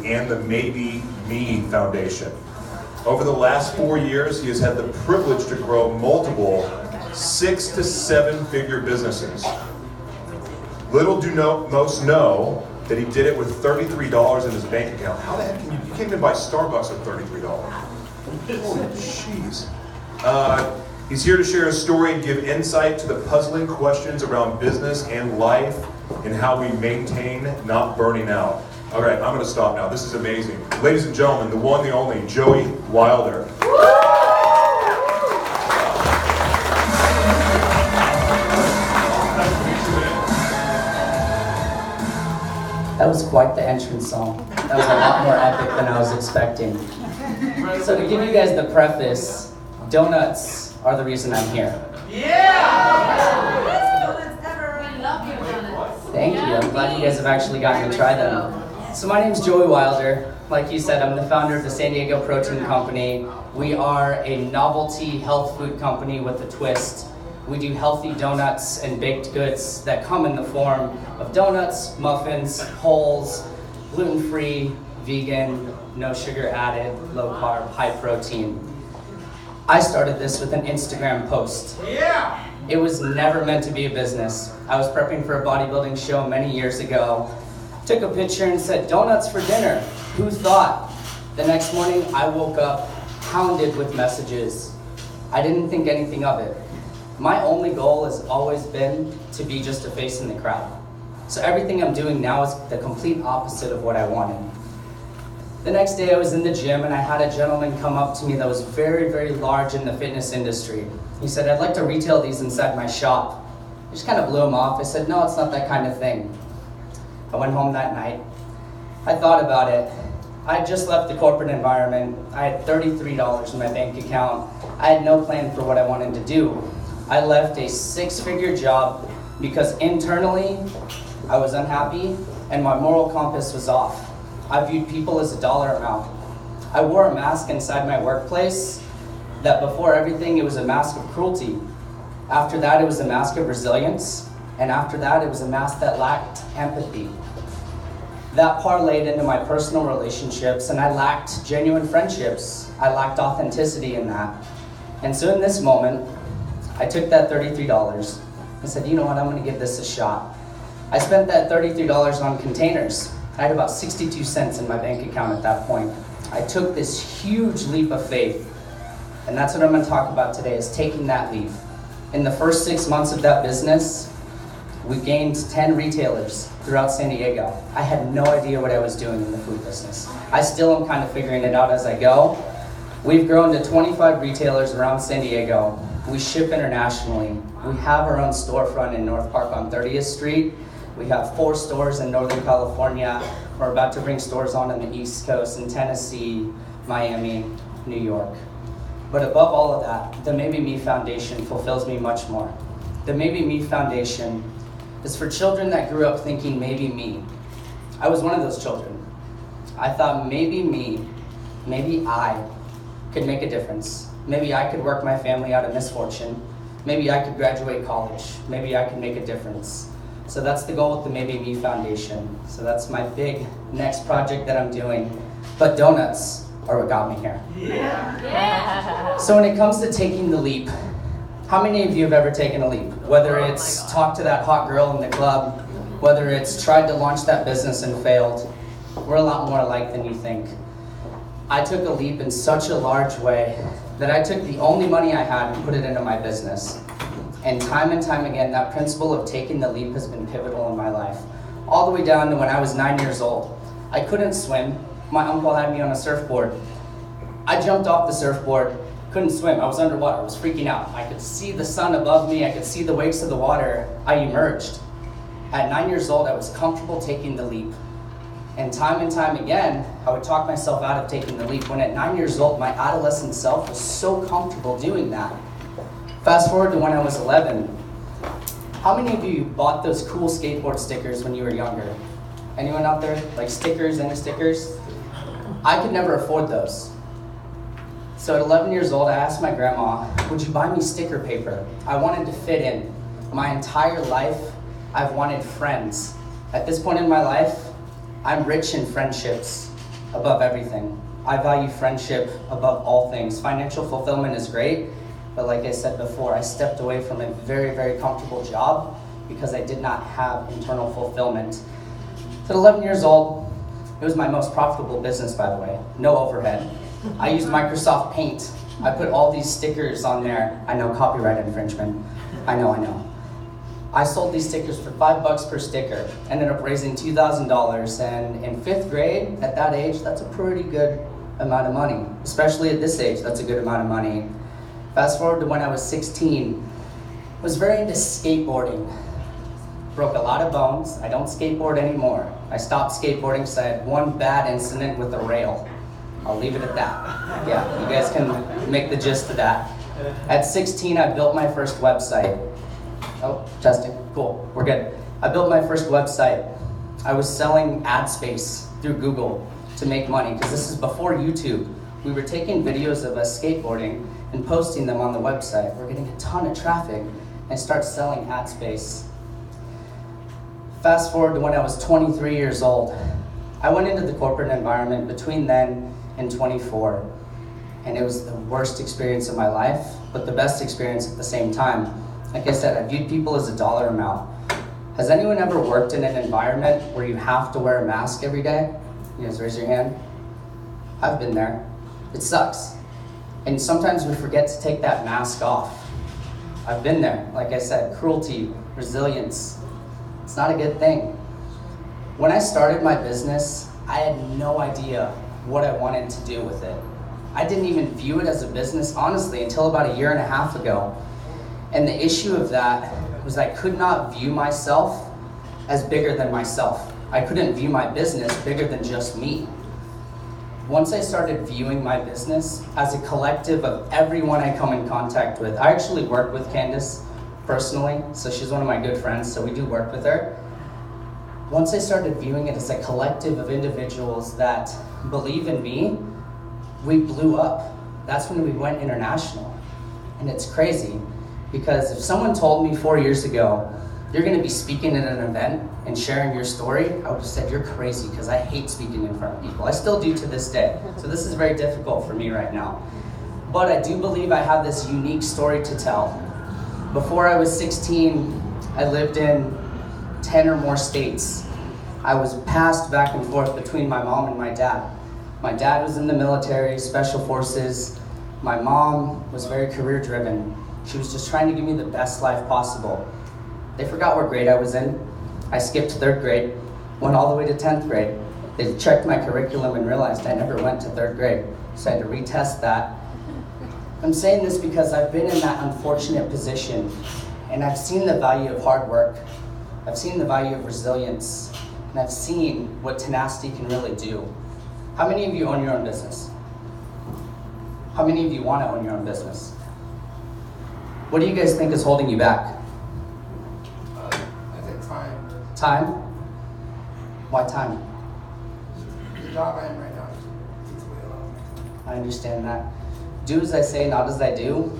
and the Maybe Me Foundation. Over the last 4 years, he has had the privilege to grow multiple 6 to 7 figure businesses. Little do most know that he did it with $33 in his bank account. How the heck can you can't even buy Starbucks with $33. Holy jeez. He's here to share his story and give insight to the puzzling questions around business and life and how we maintain not burning out. All right, I'm going to stop now. This is amazing. Ladies and gentlemen, the one, the only, Joey Wilder. That was quite the entrance song. That was a lot more epic than I was expecting. So to give you guys the preface, donuts are the reason I'm here. Yeah! Best donuts ever. We love your donuts. Thank you. I'm glad you guys have actually gotten to try them. So my name's Joey Wilder. Like you said, I'm the founder of the San Diego Protein Company. We are a novelty health food company with a twist. We do healthy donuts and baked goods that come in the form of donuts, muffins, holes, gluten-free, vegan, no sugar added, low carb, high protein. I started this with an Instagram post. Yeah! It was never meant to be a business. I was prepping for a bodybuilding show many years ago. Took a picture and said, donuts for dinner. Who thought? The next morning, I woke up hounded with messages. I didn't think anything of it. My only goal has always been to be just a face in the crowd. So everything I'm doing now is the complete opposite of what I wanted. The next day I was in the gym and I had a gentleman come up to me that was very, very large in the fitness industry. He said, I'd like to retail these inside my shop. I just kind of blew him off. I said, no, it's not that kind of thing. I went home that night. I thought about it. I had just left the corporate environment. I had $33 in my bank account. I had no plan for what I wanted to do. I left a 6-figure job because internally I was unhappy and my moral compass was off. I viewed people as a dollar amount. I wore a mask inside my workplace that before everything it was a mask of cruelty. After that it was a mask of resilience, and after that it was a mask that lacked empathy. That parlayed into my personal relationships and I lacked genuine friendships. I lacked authenticity in that. And so in this moment, I took that $33 and said, you know what, I'm gonna give this a shot. I spent that $33 on containers. I had about 62 cents in my bank account at that point. I took this huge leap of faith, and that's what I'm gonna talk about today, is taking that leap. In the first 6 months of that business, we gained 10 retailers throughout San Diego. I had no idea what I was doing in the food business. I still am kind of figuring it out as I go. We've grown to 25 retailers around San Diego. We ship internationally. We have our own storefront in North Park on 30th Street. We have 4 stores in Northern California. We're about to bring stores on the East Coast in Tennessee, Miami, New York. But above all of that, the Maybe Me Foundation fulfills me much more. The Maybe Me Foundation is for children that grew up thinking maybe me. I was one of those children. I thought maybe me, maybe I could make a difference. Maybe I could work my family out of misfortune. Maybe I could graduate college. Maybe I could make a difference. So that's the goal with the Maybe Me Foundation. So that's my big next project that I'm doing. But donuts are what got me here. Yeah! So when it comes to taking the leap, how many of you have ever taken a leap? Whether it's talked to that hot girl in the club, whether it's tried to launch that business and failed, we're a lot more alike than you think. I took a leap in such a large way that I took the only money I had and put it into my business. And time again, that principle of taking the leap has been pivotal in my life. All the way down to when I was 9 years old. I couldn't swim. My uncle had me on a surfboard. I jumped off the surfboard, couldn't swim. I was underwater, I was freaking out. I could see the sun above me, I could see the wakes of the water. I emerged. At 9 years old, I was comfortable taking the leap. And time again, I would talk myself out of taking the leap. When at 9 years old, my adolescent self was so comfortable doing that. Fast forward to when I was 11. How many of you bought those cool skateboard stickers when you were younger? Anyone out there? Like stickers, inner stickers? I could never afford those. So at 11 years old, I asked my grandma, would you buy me sticker paper? I wanted to fit in. My entire life, I've wanted friends. At this point in my life, I'm rich in friendships. above everything. I value friendship above all things. Financial fulfillment is great, but like I said before, I stepped away from a very, very comfortable job because I did not have internal fulfillment. At 11 years old, it was my most profitable business, by the way. No overhead. I used Microsoft Paint. I put all these stickers on there. I know, copyright infringement. I know. I sold these stickers for $5 per sticker. Ended up raising $2,000, and in 5th grade, at that age, that's a pretty good amount of money. Especially at this age, that's a good amount of money. Fast forward to when I was 16, I was very into skateboarding. Broke a lot of bones. I don't skateboard anymore. I stopped skateboarding because I had one bad incident with a rail. I'll leave it at that. Yeah, you guys can make the gist of that. At 16, I built my first website. Oh, testing, cool, we're good. I built my first website. I was selling ad space through Google to make money, because this is before YouTube. We were taking videos of us skateboarding and posting them on the website. We're getting a ton of traffic and start selling ad space. Fast forward to when I was 23 years old. I went into the corporate environment between then and 24, and it was the worst experience of my life, but the best experience at the same time. Like I said, I viewed people as a dollar amount. Has anyone ever worked in an environment where you have to wear a mask every day? You guys raise your hand. I've been there. It sucks. And sometimes we forget to take that mask off. I've been there. Like I said, cruelty, resilience. It's not a good thing. When I started my business, I had no idea what I wanted to do with it. I didn't even view it as a business, honestly, until about 1.5 years ago. And the issue of that was I could not view myself as bigger than myself. I couldn't view my business bigger than just me. Once I started viewing my business as a collective of everyone I come in contact with, I actually work with Candace personally, so she's one of my good friends, so we do work with her. Once I started viewing it as a collective of individuals that believe in me, we blew up. That's when we went international. And it's crazy, because if someone told me 4 years ago, you're gonna be speaking at an event and sharing your story, I would have said, you're crazy, because I hate speaking in front of people. I still do to this day. So this is very difficult for me right now. But I do believe I have this unique story to tell. Before I was 16, I lived in 10 or more states. I was passed back and forth between my mom and my dad. My dad was in the military, special forces. My mom was very career driven. She was just trying to give me the best life possible. They forgot what grade I was in. I skipped 3rd grade, went all the way to 10th grade. They checked my curriculum and realized I never went to 3rd grade, so I had to retest that. I'm saying this because I've been in that unfortunate position, and I've seen the value of hard work. I've seen the value of resilience, and I've seen what tenacity can really do. How many of you own your own business? How many of you want to own your own business? What do you guys think is holding you back? I think time. Time? Why time? The job I am right now eats away a lot. I understand that. Do as I say, not as I do.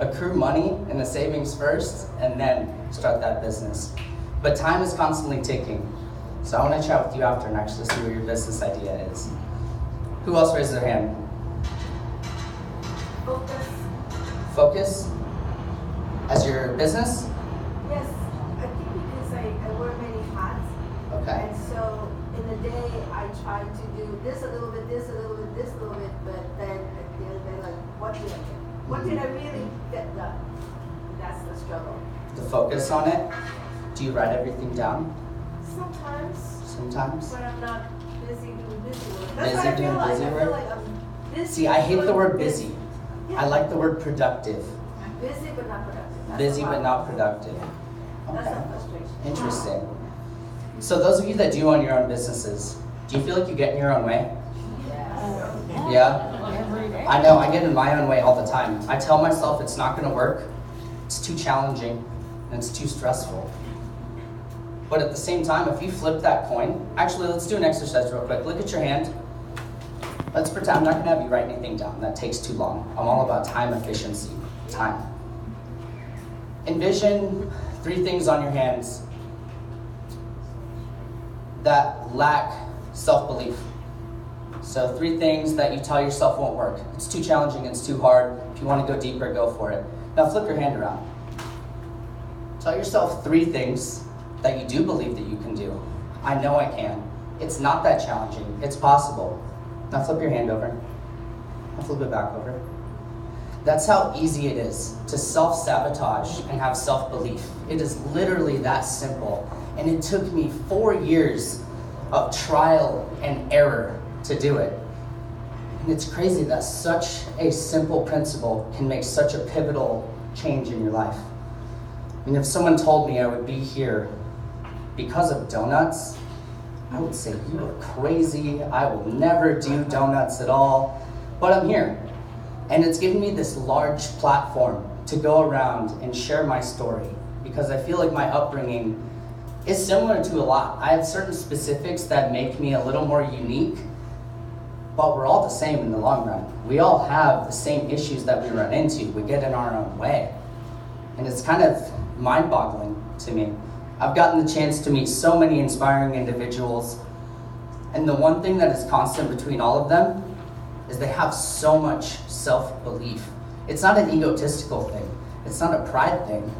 Accrue money and the savings first, and then start that business. But time is constantly ticking. So I want to chat with you after and actually see what your business idea is. Who else raised their hand? Focus. Focus? As your business? Yes, I think because I wear many hats. Okay. And so in the day I try to do this a little bit, this a little bit, this a little bit, but then at the end of the day, like, what did I get? What did I really get done? That's the struggle. To focus on it? Do you write everything down? Sometimes, Sometimes? when I'm not busy doing busy work. Busy That's what I doing feel like. busy I work? feel like I'm busy. See, I hate the doing word this. busy. Yeah. I like the word productive. Busy but not productive. That's Busy the but problem. not productive. That's Okay. a frustration. Interesting. So those of you that do own your own businesses, do you feel like you get in your own way? Yes. Yeah? I know, I get in my own way all the time. I tell myself it's not gonna work, it's too challenging, and it's too stressful. But at the same time, if you flip that coin, actually let's do an exercise real quick. Look at your hand. Let's pretend, I'm not gonna have you write anything down, that takes too long. I'm all about time efficiency, time. Envision 3 things on your hands that lack self-belief. So 3 things that you tell yourself won't work. It's too challenging, it's too hard. If you want to go deeper, go for it. Now flip your hand around. Tell yourself 3 things that you do believe that you can do. I know I can. It's not that challenging. It's possible. Now flip your hand over. Now flip it back over. That's how easy it is to self-sabotage and have self-belief. It is literally that simple. And it took me 4 years of trial and error to do it. And it's crazy that such a simple principle can make such a pivotal change in your life. I mean, if someone told me I would be here because of donuts, I would say, you are crazy. I will never do donuts at all. But I'm here. And it's given me this large platform to go around and share my story, because I feel like my upbringing is similar to a lot. I have certain specifics that make me a little more unique, but we're all the same in the long run. We all have the same issues that we run into. We get in our own way. And it's kind of mind-boggling to me. I've gotten the chance to meet so many inspiring individuals, and the one thing that is constant between all of them is they have so much self-belief. It's not an egotistical thing. It's not a pride thing.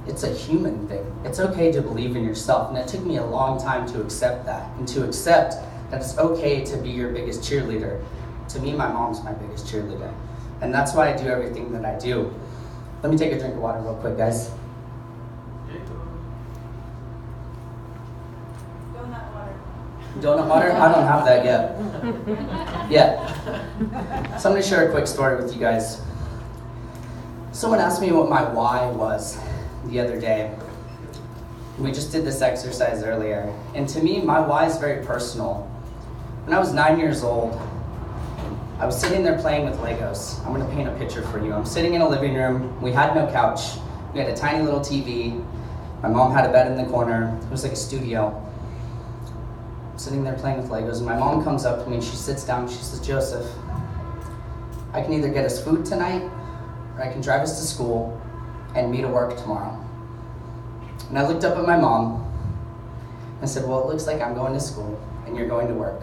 It's a human thing. It's okay to believe in yourself, and it took me a long time to accept that, and to accept that it's okay to be your biggest cheerleader. To me, my mom's my biggest cheerleader, and that's why I do everything that I do. Let me take a drink of water real quick, guys. Donut water? I don't have that yet. So I'm going to share a quick story with you guys. Someone asked me what my why was the other day. We just did this exercise earlier. And to me, my why is very personal. When I was 9 years old, I was sitting there playing with Legos. I'm going to paint a picture for you. I'm sitting in a living room. We had no couch. We had a tiny little TV. My mom had a bed in the corner. It was like a studio. Sitting there playing with Legos, and my mom comes up to me and she sits down and she says, Joseph, I can either get us food tonight or I can drive us to school and me to work tomorrow. And I looked up at my mom and I said, well, it looks like I'm going to school and you're going to work.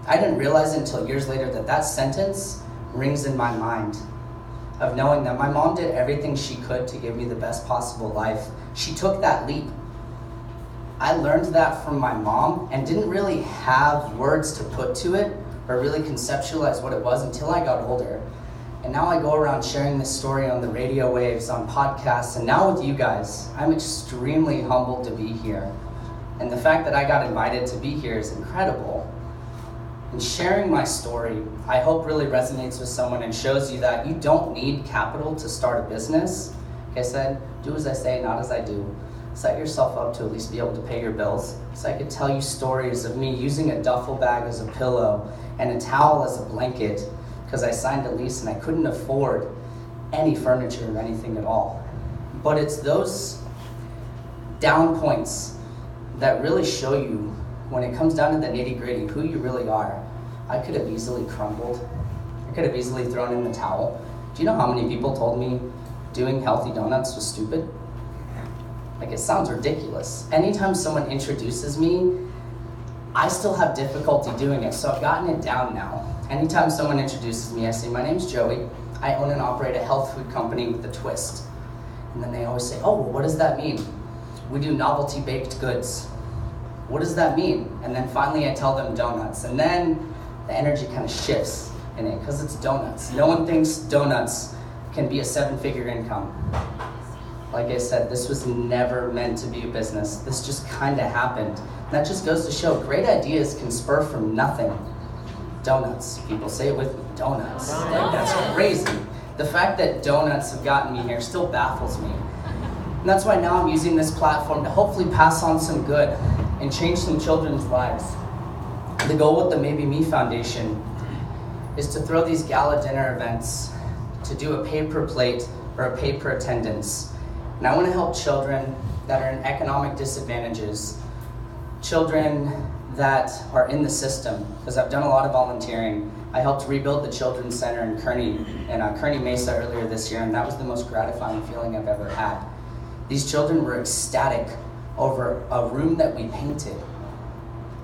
I didn't realize until years later that that sentence rings in my mind, of knowing that my mom did everything she could to give me the best possible life. She took that leap. I learned that from my mom and didn't really have words to put to it or really conceptualize what it was until I got older. And now I go around sharing this story on the radio waves, on podcasts, and now with you guys. I'm extremely humbled to be here. And the fact that I got invited to be here is incredible. And sharing my story, I hope really resonates with someone and shows you that you don't need capital to start a business. Like I said, do as I say, not as I do. Set yourself up to at least be able to pay your bills. So I could tell you stories of me using a duffel bag as a pillow and a towel as a blanket because I signed a lease and I couldn't afford any furniture or anything at all. But it's those down points that really show you, when it comes down to the nitty-gritty, who you really are. I could have easily crumbled. I could have easily thrown in the towel. Do you know how many people told me doing healthy donuts was stupid? Like, it sounds ridiculous. Anytime someone introduces me, I still have difficulty doing it, so I've gotten it down now. Anytime someone introduces me, I say, my name's Joey. I own and operate a health food company with a twist. And then they always say, oh, well, what does that mean? We do novelty baked goods. What does that mean? And then finally I tell them donuts. And then the energy kind of shifts in it, because it's donuts. No one thinks donuts can be a 7-figure income. Like I said, this was never meant to be a business. This just kind of happened. And that just goes to show great ideas can spur from nothing. Donuts. People say it with me, donuts. Like, that's crazy. The fact that donuts have gotten me here still baffles me. And that's why now I'm using this platform to hopefully pass on some good and change some children's lives. The goal with the Maybe Me Foundation is to throw these gala dinner events, to do a pay-per-plate or a pay-per-attendance. And I want to help children that are in economic disadvantages, children that are in the system, because I've done a lot of volunteering. I helped rebuild the Children's Center in Kearney Mesa earlier this year, and that was the most gratifying feeling I've ever had. These children were ecstatic over a room that we painted.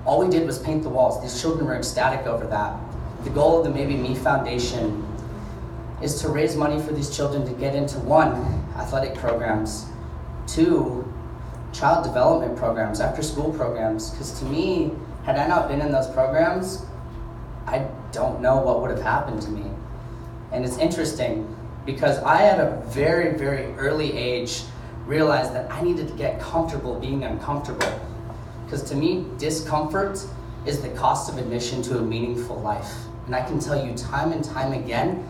All we did was paint the walls. These children were ecstatic over that. The goal of the Maybe Me Foundation is to raise money for these children to get into 1, athletic programs, 2, child development programs, after school programs, because to me, had I not been in those programs, I don't know what would have happened to me. And it's interesting because I, at a very, very early age, realized that I needed to get comfortable being uncomfortable. Because to me, discomfort is the cost of admission to a meaningful life. And I can tell you time and time again,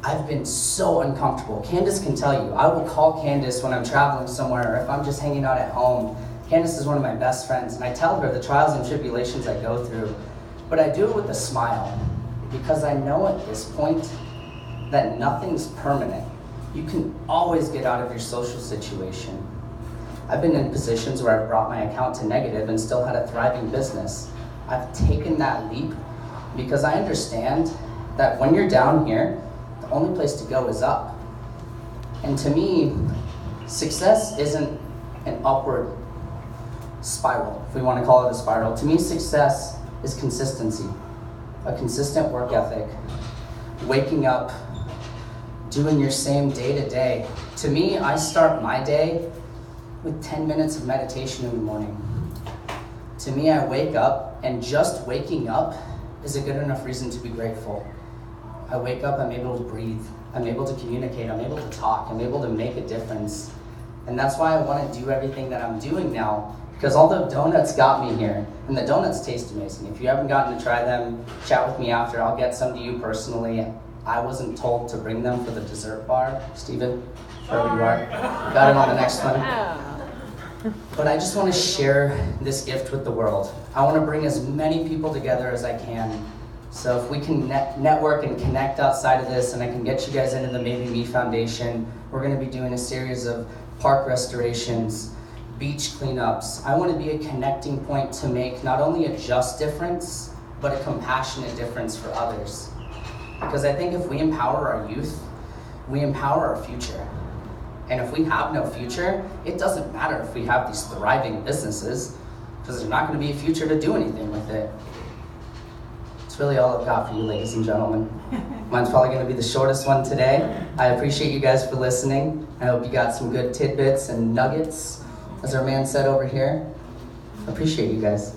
I've been so uncomfortable. Candace can tell you, I will call Candace when I'm traveling somewhere or if I'm just hanging out at home. Candace is one of my best friends, and I tell her the trials and tribulations I go through, but I do it with a smile because I know at this point that nothing's permanent. You can always get out of your social situation. I've been in positions where I've brought my account to negative and still had a thriving business. I've taken that leap because I understand that when you're down here, the only place to go is up. And to me, success isn't an upward spiral, if we want to call it a spiral. To me, success is consistency, a consistent work ethic, waking up, doing your same day to day. To me, I start my day with 10 minutes of meditation in the morning. To me, I wake up, and just waking up is a good enough reason to be grateful. I wake up, I'm able to breathe, I'm able to communicate, I'm able to talk, I'm able to make a difference. And that's why I want to do everything that I'm doing now, because although donuts got me here, and the donuts taste amazing, if you haven't gotten to try them, chat with me after, I'll get some to you personally. I wasn't told to bring them for the dessert bar. Steven, wherever you are, got it on the next one. But I just want to share this gift with the world. I want to bring as many people together as I can. So if we can network and connect outside of this, and I can get you guys into the Maybe Me Foundation, we're going to be doing a series of park restorations, beach cleanups. I want to be a connecting point to make not only a just difference, but a compassionate difference for others. Because I think if we empower our youth, we empower our future. And if we have no future, it doesn't matter if we have these thriving businesses, because there's not going to be a future to do anything with it. It's really all I've got for you, ladies and gentlemen. Mine's probably going to be the shortest one today. I appreciate you guys for listening. I hope you got some good tidbits and nuggets, as our man said over here. I appreciate you guys.